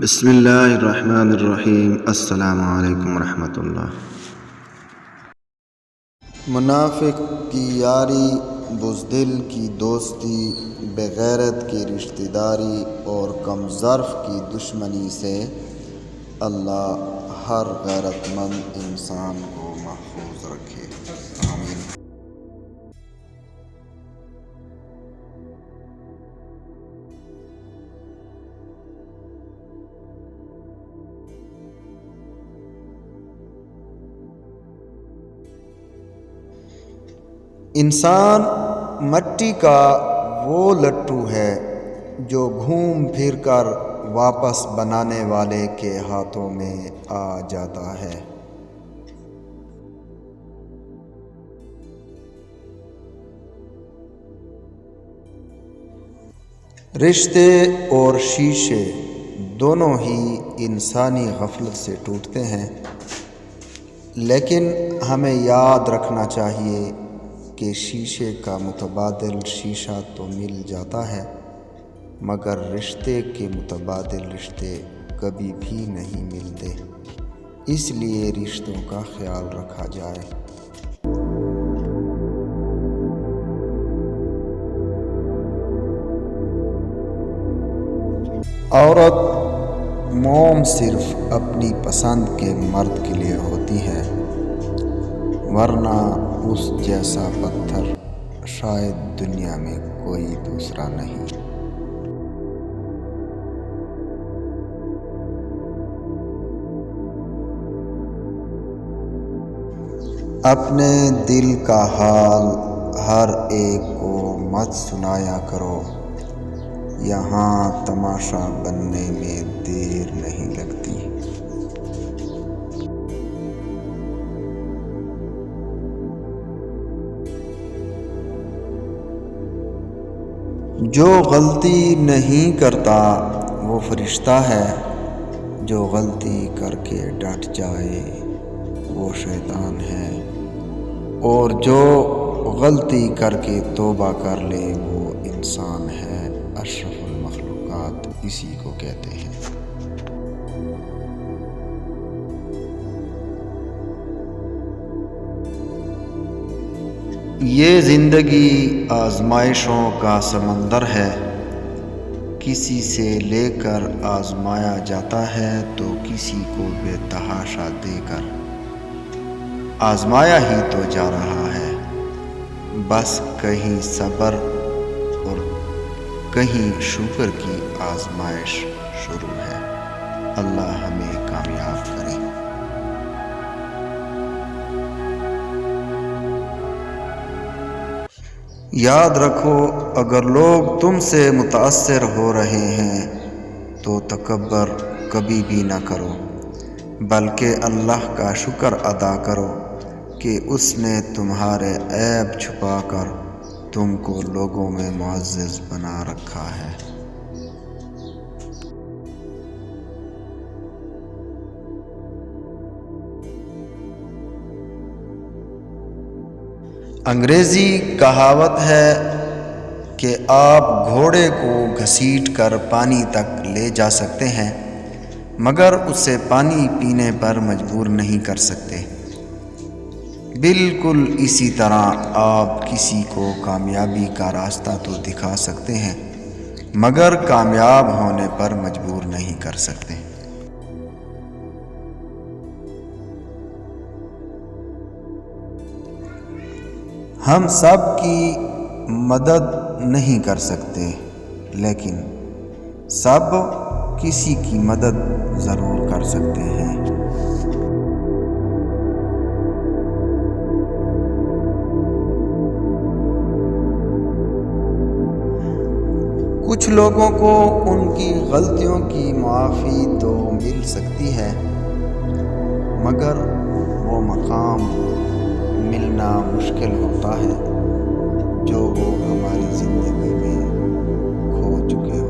بسم اللہ الرحمن الرحیم۔ السلام علیکم ورحمۃ اللہ۔ منافق کی یاری، بزدل کی دوستی، بغیرت کی رشتہ داری اور کم ظرف کی دشمنی سے اللہ ہر غیرت مند انسان کو محفوظ رکھے، آمین۔ انسان مٹی کا وہ لٹو ہے جو گھوم پھر کر واپس بنانے والے کے ہاتھوں میں آ جاتا ہے۔ رشتے اور شیشے دونوں ہی انسانی غفلت سے ٹوٹتے ہیں، لیکن ہمیں یاد رکھنا چاہیے کہ شیشے کا متبادل شیشہ تو مل جاتا ہے، مگر رشتے کے متبادل رشتے کبھی بھی نہیں ملتے، اس لیے رشتوں کا خیال رکھا جائے۔ عورت موم صرف اپنی پسند کے مرد کے لیے ہوتی ہے، ورنہ اس جیسا پتھر شاید دنیا میں کوئی دوسرا نہیں۔ اپنے دل کا حال ہر ایک کو مت سنایا کرو، یہاں تماشا بننے میں دیر نہیں لگتی۔ جو غلطی نہیں کرتا وہ فرشتہ ہے، جو غلطی کر کے ڈٹ جائے وہ شیطان ہے، اور جو غلطی کر کے توبہ کر لے وہ انسان ہے۔ اشرف المخلوقات اسی کو کہتے ہیں۔ یہ زندگی آزمائشوں کا سمندر ہے، کسی سے لے کر آزمایا جاتا ہے تو کسی کو بے تحاشا دے کر آزمایا ہی تو جا رہا ہے، بس کہیں صبر اور کہیں شکر کی آزمائش شروع ہے۔ اللہ ہمیں کامیاب کرے۔ یاد رکھو، اگر لوگ تم سے متاثر ہو رہے ہیں تو تکبر کبھی بھی نہ کرو، بلکہ اللہ کا شکر ادا کرو کہ اس نے تمہارے عیب چھپا کر تم کو لوگوں میں معزز بنا رکھا ہے۔ انگریزی کہاوت ہے کہ آپ گھوڑے کو گھسیٹ کر پانی تک لے جا سکتے ہیں، مگر اسے پانی پینے پر مجبور نہیں کر سکتے۔ بالکل اسی طرح آپ کسی کو کامیابی کا راستہ تو دکھا سکتے ہیں، مگر کامیاب ہونے پر مجبور نہیں کر سکتے۔ ہم سب کی مدد نہیں کر سکتے، لیکن سب کسی کی مدد ضرور کر سکتے ہیں۔ کچھ لوگوں کو ان کی غلطیوں کی معافی تو مل سکتی ہے، مگر وہ مقام ملنا مشکل ہوتا ہے جو وہ ہماری زندگی میں کھو چکے